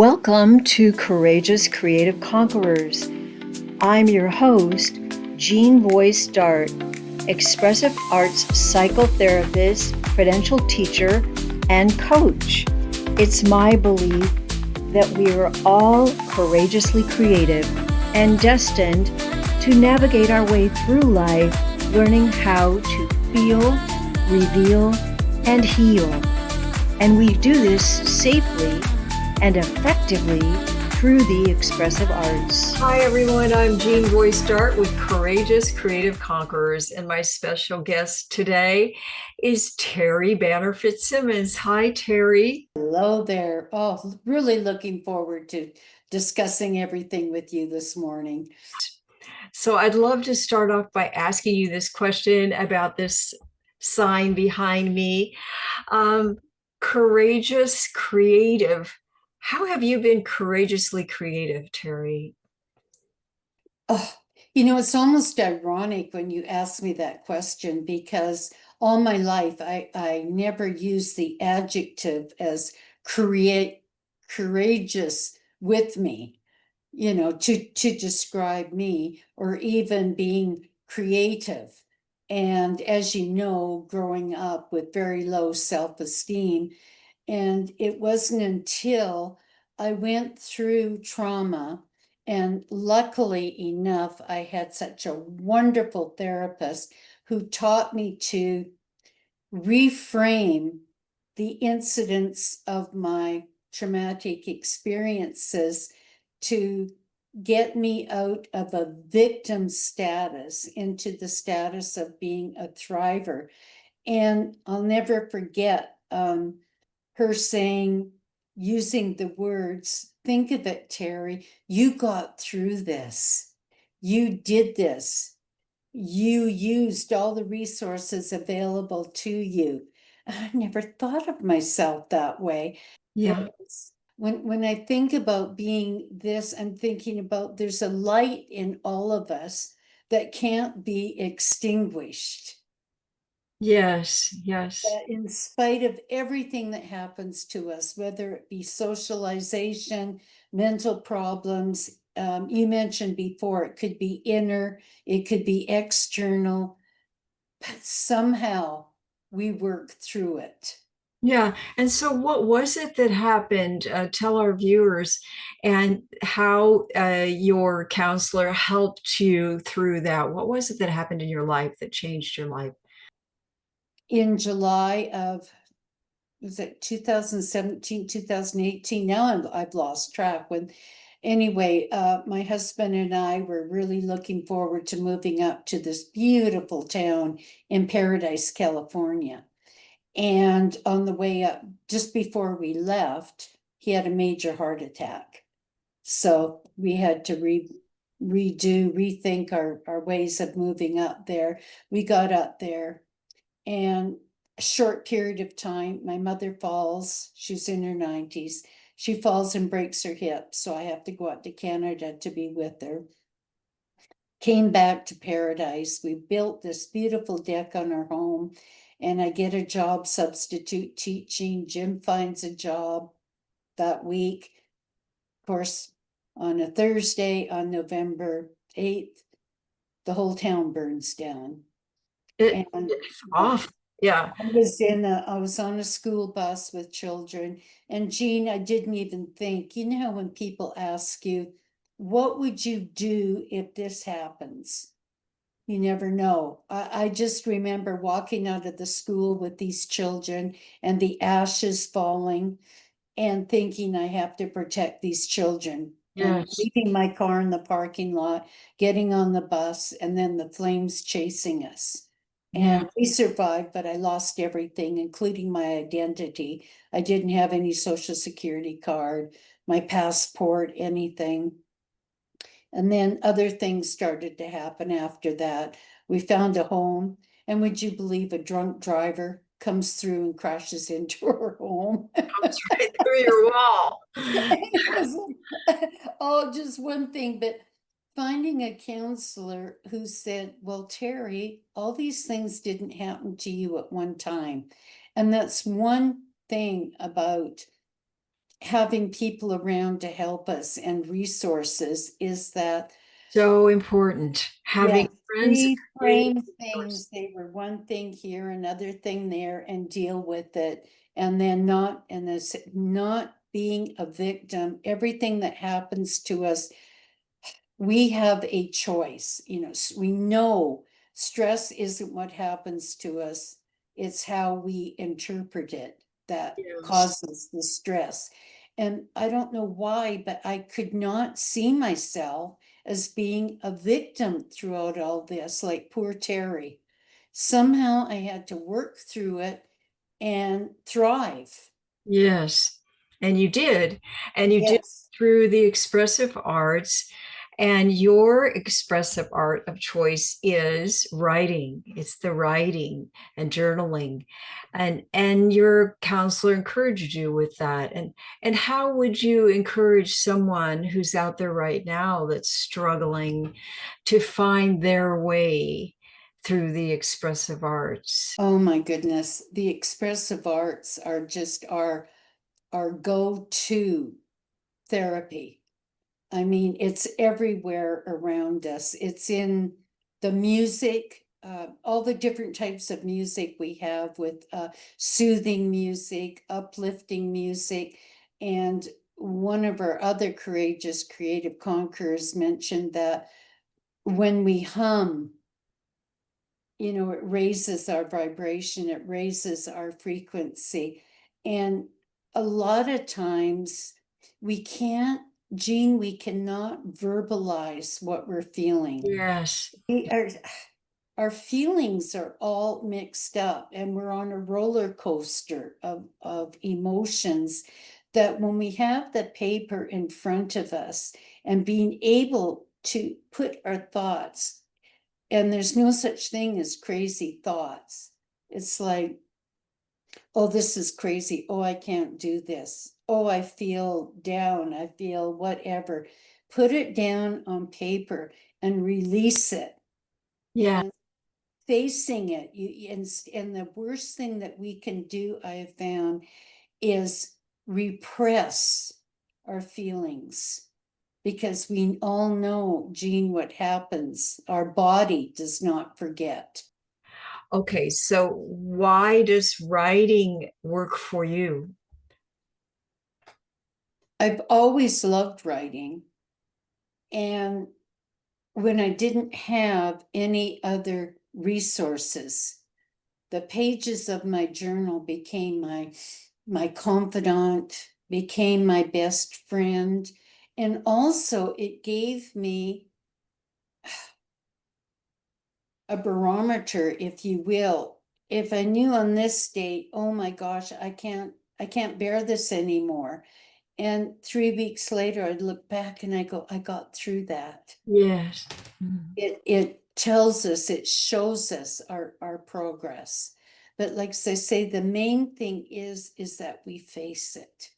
Welcome to Courageous Creative Conquerors. I'm your host, Jean Voice Dart, expressive arts psychotherapist, credentialed teacher, and coach. It's my belief that we are all courageously creative and destined to navigate our way through life, learning how to feel, reveal, and heal. And we do this safely and effectively through the expressive arts. Hi everyone, I'm Jean Voice Dart with Courageous Creative Conquerors, and my special guest today is Terri Banner FItzsimmons. Hi Terri. Hello there. Oh, really looking forward to discussing everything with you this morning. So I'd love to start off by asking you this question about this sign behind me. Courageous creative. How have you been courageously creative, Terri? Oh, it's almost ironic when you ask me that question because all my life I never used the adjective as courageous with me, to describe me or even being creative. And as you know, growing up with very low self-esteem, and it wasn't until I went through trauma, and luckily enough, I had such a wonderful therapist who taught me to reframe the incidents of my traumatic experiences to get me out of a victim status into the status of being a thriver. And I'll never forget her saying, using the words, think of it, Terri, you got through this. You did this. You used all the resources available to you. I never thought of myself that way. Yeah. When I think about being this, I'm thinking about there's a light in all of us that can't be extinguished. Yes. In spite of everything that happens to us, whether it be socialization, mental problems, you mentioned before, it could be inner, it could be external, but somehow we work through it. Yeah. And so what was it that happened? Tell our viewers and how your counselor helped you through that. What was it that happened in your life that changed your life? In July of, was it 2017, 2018? Now I've lost track. Anyway, my husband and I were really looking forward to moving up to this beautiful town in Paradise, California. And on the way up, just before we left, he had a major heart attack. So we had to rethink our ways of moving up there. We got up there, and a short period of time, my mother falls. She's in her 90s. She falls and breaks her hip. So I have to go out to Canada to be with her. Came back to Paradise. We built this beautiful deck on our home, and I get a job substitute teaching. Jim finds a job that week. Of course, on a Thursday on November 8th, the whole town burns down. It's off. Yeah. I was on a school bus with children, and Jean, I didn't even think, when people ask you, what would you do if this happens? You never know. I just remember walking out of the school with these children and the ashes falling and thinking I have to protect these children. And Yes. leaving my car in the parking lot, getting on the bus, and then the flames chasing us. Yeah. And we survived, but I lost everything, including my identity. I didn't have any social security card, my passport, anything. And then other things started to happen after that. We found a home, and would you believe a drunk driver comes through and crashes into our home? Comes right through your wall. It was oh, just one thing, but finding a counselor who said, well, Terri, all these things didn't happen to you at one time. And that's one thing about having people around to help us and resources is that, So important. Having yes, friends and creating reframe resources. things. They were one thing here, another thing there, and deal with it. And then not, and this, not being a victim. Everything that happens to us, we have a choice. We know stress isn't what happens to us, it's how we interpret it that Yes. causes the stress. And I don't know why, but I could not see myself as being a victim throughout all this, like poor Terri. Somehow I had to work through it and thrive. Yes. And you did. And you did Yes. through the expressive arts. And your expressive art of choice is writing. It's the writing and journaling. And your counselor encouraged you with that. And how would you encourage someone who's out there right now that's struggling to find their way through the expressive arts? Oh my goodness, the expressive arts are just our go-to therapy. I mean, it's everywhere around us. It's in the music, all the different types of music we have with soothing music, uplifting music. And one of our other courageous creative conquerors mentioned that when we hum, it raises our vibration, it raises our frequency. And a lot of times we can't, Jean, we cannot verbalize what we're feeling. Yes. Our feelings are all mixed up, and we're on a roller coaster of emotions, that when we have the paper in front of us and being able to put our thoughts, and there's no such thing as crazy thoughts. It's like, oh, this is crazy. Oh, I can't do this. Oh, I feel down. I feel whatever. Put it down on paper and release it. Yeah. And facing it, and the worst thing that we can do, I have found, is repress our feelings. Because we all know, Jean, what happens. Our body does not forget. Okay, so why does writing work for you? I've always loved writing. And when I didn't have any other resources, the pages of my journal became my confidant, became my best friend. And also it gave me a barometer, if you will. If I knew on this date, oh my gosh, I can't bear this anymore. And 3 weeks later, I'd look back and I go, I got through that. Yes. Mhm. It tells us, it shows us our progress. But like I say, the main thing is that we face it.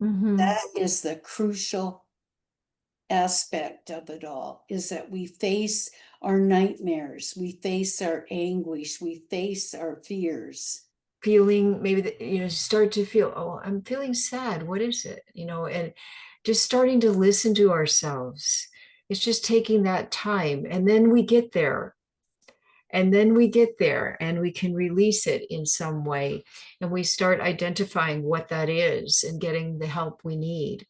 Mhm. That is the crucial aspect of it all, is that we face our nightmares, we face our anguish, we face our fears. Feeling maybe that, start to feel, oh, I'm feeling sad. What is it? And just starting to listen to ourselves. It's just taking that time. And then we get there. And then we get there and we can release it in some way. And we start identifying what that is and getting the help we need.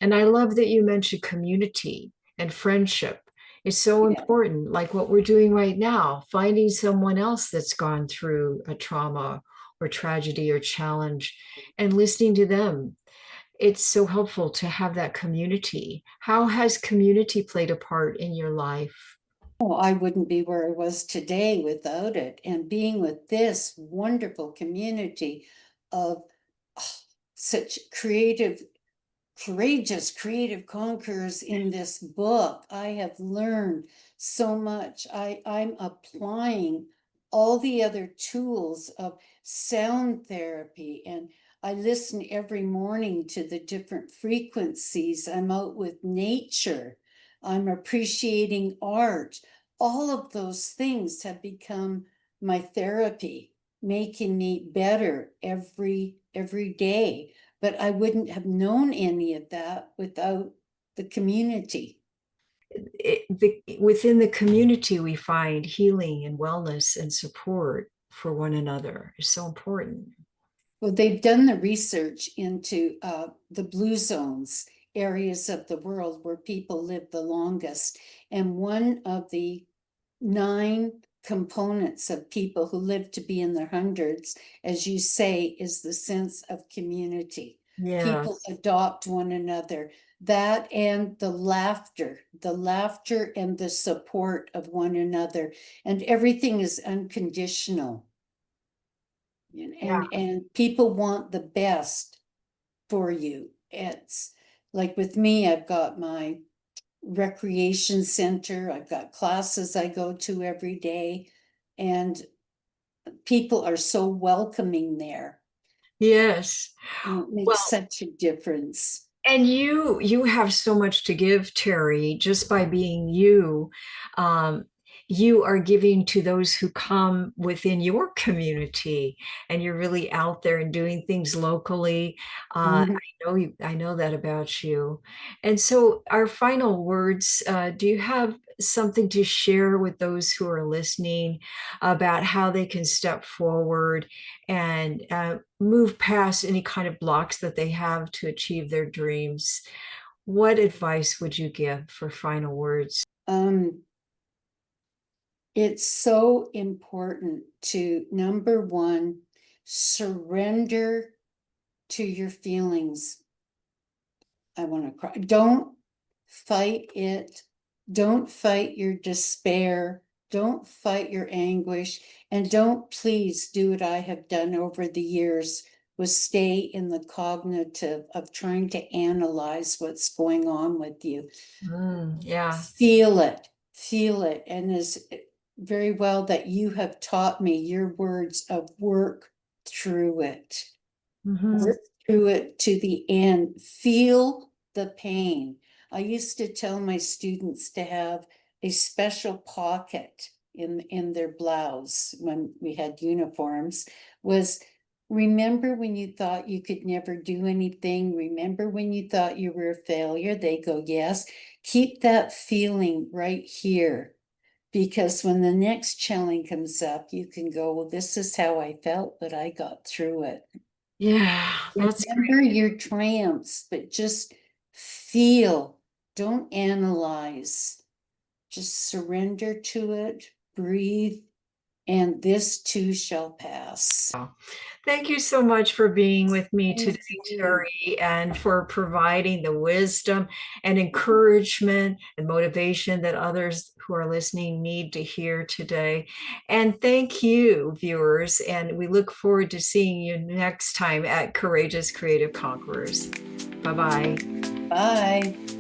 And I love that you mentioned community and friendship. It's so Yeah. important, like what we're doing right now, finding someone else that's gone through a trauma or tragedy or challenge and listening to them. It's so helpful to have that community. How has community played a part in your life? Oh, I wouldn't be where I was today without it. And being with this wonderful community of such courageous creative conquerors in this book. I have learned so much. I'm applying all the other tools of sound therapy, and I listen every morning to the different frequencies. I'm out with nature. I'm appreciating art. All of those things have become my therapy, making me better every day. but I wouldn't have known any of that without the community. Within the community, we find healing and wellness and support for one another is so important. Well, they've done the research into the blue zones, areas of the world where people live the longest. And one of the 9 components of people who live to be in their hundreds, as you say, is the sense of community. People Yes. adopt one another. That and the laughter and the support of one another. And everything is unconditional. Yeah. And people want the best for you. It's like with me, I've got my recreation center, I've got classes I go to every day, and people are so welcoming there. Yes. It makes Well, such a difference. and you have so much to give, Terri, just by being you. Um, you are giving to those who come within your community, and you're really out there and doing things locally. Mhm. I know that about you. And so, our final words, do you have something to share with those who are listening about how they can step forward and move past any kind of blocks that they have to achieve their dreams? What advice would you give for final words? It's so important to, number one, surrender to your feelings. I want to cry. Don't fight it. Don't fight your despair. Don't fight your anguish. And don't please do what I have done over the years, was stay in the cognitive of trying to analyze what's going on with you. Yeah. Feel it. Feel it. And as very well that you have taught me your words of work through it. Mhm. Work through it to the end. Feel the pain. I used to tell my students to have a special pocket in their blouse when we had uniforms, was remember when you thought you could never do anything? Remember when you thought you were a failure? They go, yes. Keep that feeling right here. Because when the next challenge comes up, you can go, well, this is how I felt, but I got through it. Yeah, that's Remember your triumphs, but just feel, don't analyze, just surrender to it, breathe, and this too shall pass. Thank you so much for being with me Thank today, you. Terri, and for providing the wisdom and encouragement and motivation that others who are listening need to hear today. And thank you, viewers, and we look forward to seeing you next time at Courageous Creative Conquerors. Bye-bye. Bye.